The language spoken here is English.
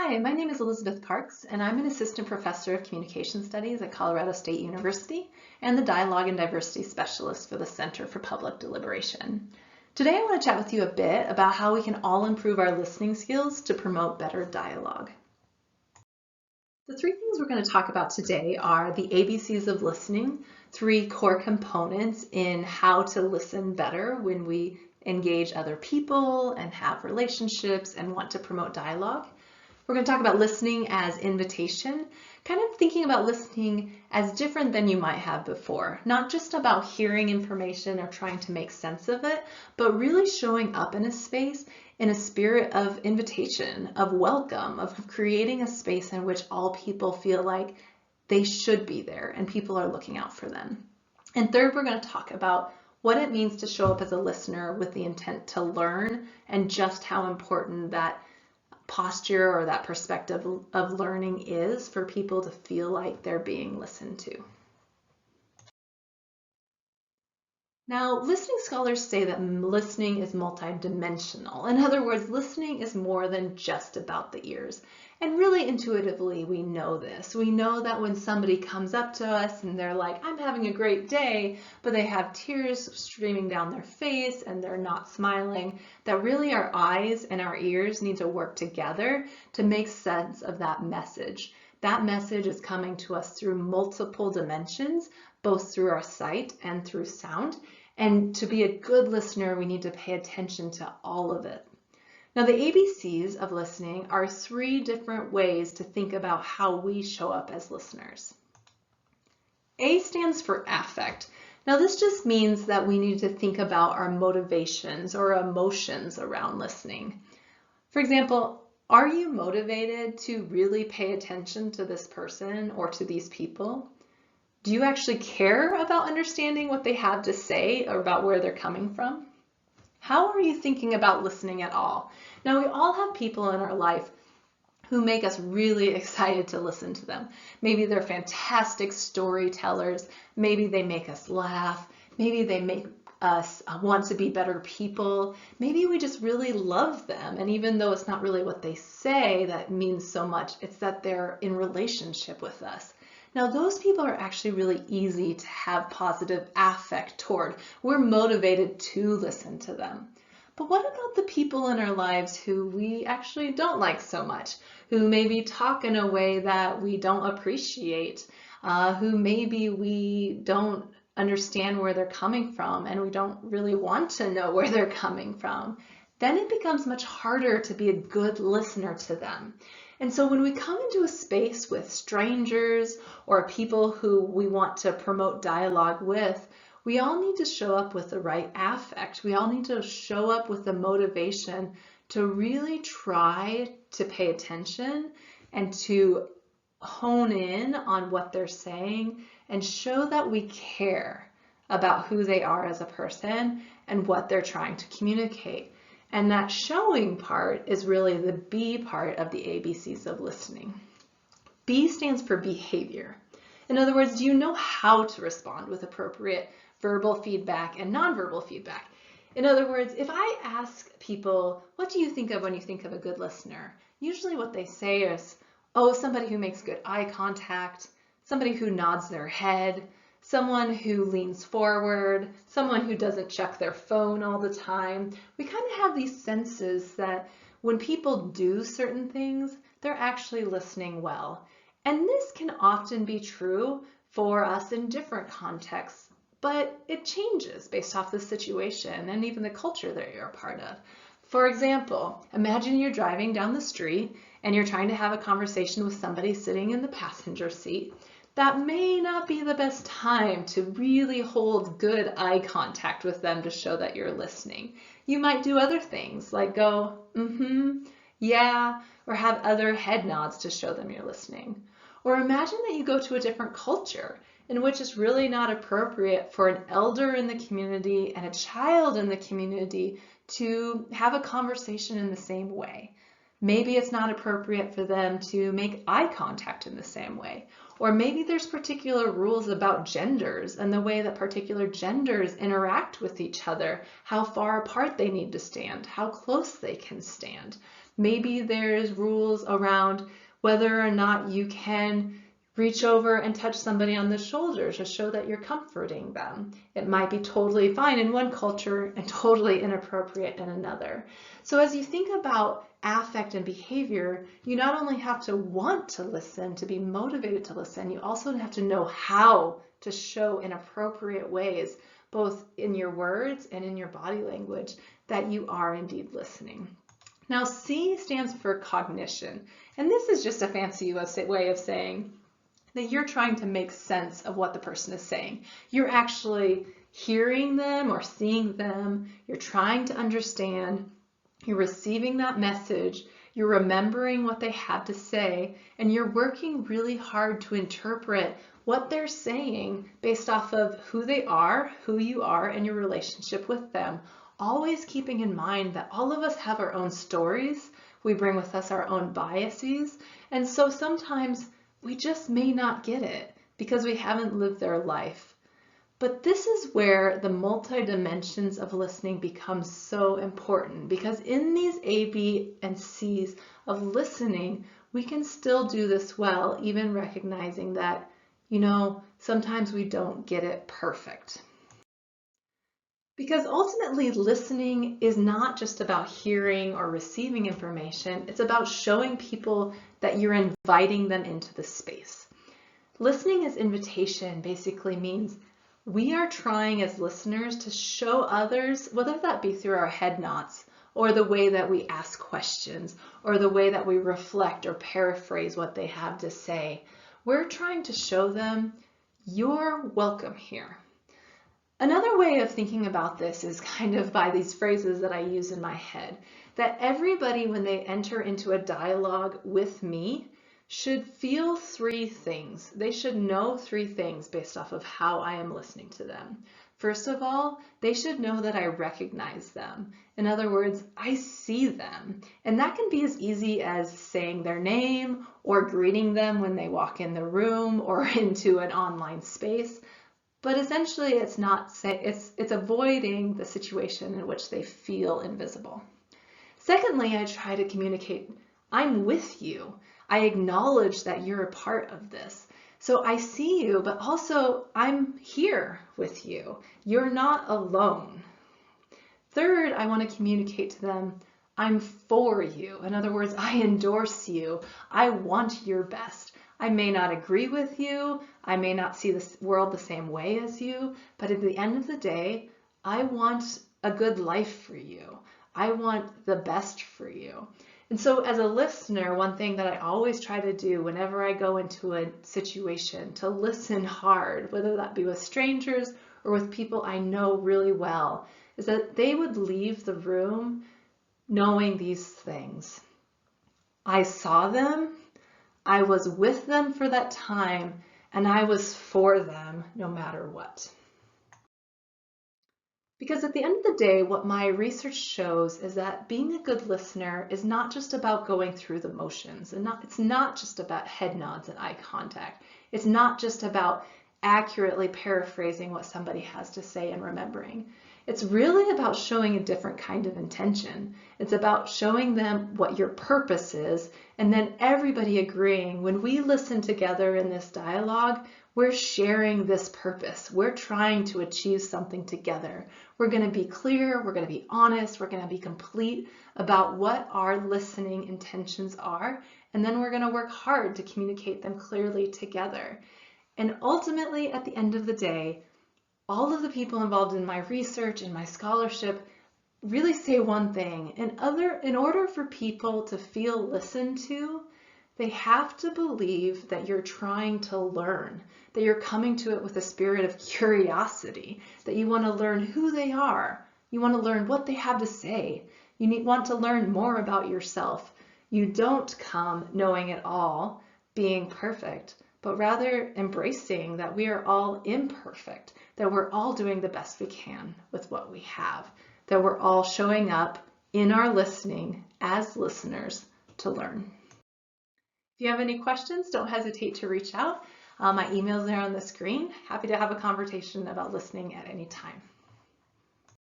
Hi, my name is Elizabeth Parks, and I'm an assistant professor of communication studies at Colorado State University and the Dialogue and Diversity Specialist for the Center for Public Deliberation. Today I want to chat with you a bit about how we can all improve our listening skills to promote better dialogue. The three things we're going to talk about today are the ABCs of listening, three core components in how to listen better when we engage other people and have relationships and want to promote dialogue. We're going to talk about listening as invitation, kind of thinking about listening as different than you might have before. Not just about hearing information or trying to make sense of it, but really showing up in a space in a spirit of invitation, of welcome, of creating a space in which all people feel like they should be there and people are looking out for them. And third, we're going to talk about what it means to show up as a listener with the intent to learn and just how important that posture or that perspective of learning is for people to feel like they're being listened to. Now, listening scholars say that listening is multidimensional. In other words, listening is more than just about the ears. And really intuitively, we know this. We know that when somebody comes up to us and they're like, I'm having a great day, but they have tears streaming down their face and they're not smiling, that really our eyes and our ears need to work together to make sense of that message. That message is coming to us through multiple dimensions, both through our sight and through sound. And to be a good listener, we need to pay attention to all of it. Now, the ABCs of listening are three different ways to think about how we show up as listeners. A stands for affect. Now, this just means that we need to think about our motivations or emotions around listening. For example, are you motivated to really pay attention to this person or to these people? Do you actually care about understanding what they have to say or about where they're coming from? How are you thinking about listening at all? Now, we all have people in our life who make us really excited to listen to them. Maybe they're fantastic storytellers. Maybe they make us laugh. Maybe they make us want to be better people. Maybe we just really love them. And even though it's not really what they say that means so much, it's that they're in relationship with us. Now, those people are actually really easy to have positive affect toward. We're motivated to listen to them. But what about the people in our lives who we actually don't like so much, who maybe talk in a way that we don't appreciate, who maybe we don't understand where they're coming from and we don't really want to know where they're coming from? Then it becomes much harder to be a good listener to them. And so when we come into a space with strangers or people who we want to promote dialogue with, we all need to show up with the right affect. We all need to show up with the motivation to really try to pay attention and to hone in on what they're saying and show that we care about who they are as a person and what they're trying to communicate. And that showing part is really the B part of the ABCs of listening. B stands for behavior. In other words, do you know how to respond with appropriate verbal feedback and nonverbal feedback? In other words, if I ask people, what do you think of when you think of a good listener? Usually what they say is, oh, somebody who makes good eye contact, somebody who nods their head, someone who leans forward, someone who doesn't check their phone all the time. We kind of have these senses that when people do certain things, they're actually listening well. And this can often be true for us in different contexts, but it changes based off the situation and even the culture that you're a part of. For example, imagine you're driving down the street and you're trying to have a conversation with somebody sitting in the passenger seat. That may not be the best time to really hold good eye contact with them to show that you're listening. You might do other things like go, yeah, or have other head nods to show them you're listening. Or imagine that you go to a different culture in which it's really not appropriate for an elder in the community and a child in the community to have a conversation in the same way. Maybe it's not appropriate for them to make eye contact in the same way. Or maybe there's particular rules about genders and the way that particular genders interact with each other, how far apart they need to stand, how close they can stand. Maybe there's rules around whether or not you can reach over and touch somebody on the shoulder to show that you're comforting them. It might be totally fine in one culture and totally inappropriate in another. So as you think about affect and behavior, you not only have to want to listen, to be motivated to listen, you also have to know how to show in appropriate ways, both in your words and in your body language, that you are indeed listening. Now, C stands for cognition, and this is just a fancy way of saying that you're trying to make sense of what the person is saying. You're actually hearing them or seeing them. You're trying to understand. You're receiving that message. You're remembering what they have to say, and you're working really hard to interpret what they're saying based off of who they are, who you are, and your relationship with them. Always keeping in mind that all of us have our own stories. We bring with us our own biases, and so sometimes we just may not get it because we haven't lived their life. But this is where the multi-dimensions of listening become so important, because in these A, B, and C's of listening, we can still do this well, even recognizing that, sometimes we don't get it perfect. Because ultimately, listening is not just about hearing or receiving information, it's about showing people that you're inviting them into the space. Listening as invitation basically means we are trying as listeners to show others, whether that be through our head nods, or the way that we ask questions, or the way that we reflect or paraphrase what they have to say. We're trying to show them, you're welcome here. Another way of thinking about this is kind of by these phrases that I use in my head, that everybody, when they enter into a dialogue with me, should feel three things. They should know three things based off of how I am listening to them. First of all, they should know that I recognize them. In other words, I see them. And that can be as easy as saying their name or greeting them when they walk in the room or into an online space. But essentially, it's avoiding the situation in which they feel invisible. Secondly, I try to communicate, I'm with you. I acknowledge that you're a part of this. So I see you, but also I'm here with you. You're not alone. Third, I want to communicate to them, I'm for you. In other words, I endorse you. I want your best. I may not agree with you, I may not see the world the same way as you, but at the end of the day, I want a good life for you. I want the best for you. And so as a listener, one thing that I always try to do whenever I go into a situation, to listen hard, whether that be with strangers or with people I know really well, is that they would leave the room knowing these things. I saw them, I was with them for that time, and I was for them no matter what. Because at the end of the day, what my research shows is that being a good listener is not just about going through the motions, and it's not just about head nods and eye contact. It's not just about accurately paraphrasing what somebody has to say and remembering. It's really about showing a different kind of intention. It's about showing them what your purpose is, and then everybody agreeing. When we listen together in this dialogue, we're sharing this purpose. We're trying to achieve something together. We're going to be clear, we're going to be honest, we're going to be complete about what our listening intentions are, and then we're going to work hard to communicate them clearly together. And ultimately, at the end of the day, all of the people involved in my research and my scholarship really say one thing. In order for people to feel listened to, they have to believe that you're trying to learn, that you're coming to it with a spirit of curiosity, that you want to learn who they are. You want to learn what they have to say. You want to learn more about yourself. You don't come knowing it all, being perfect, but rather embracing that we are all imperfect, that we're all doing the best we can with what we have, that we're all showing up in our listening as listeners to learn. If you have any questions, don't hesitate to reach out. My email's there on the screen. Happy to have a conversation about listening at any time.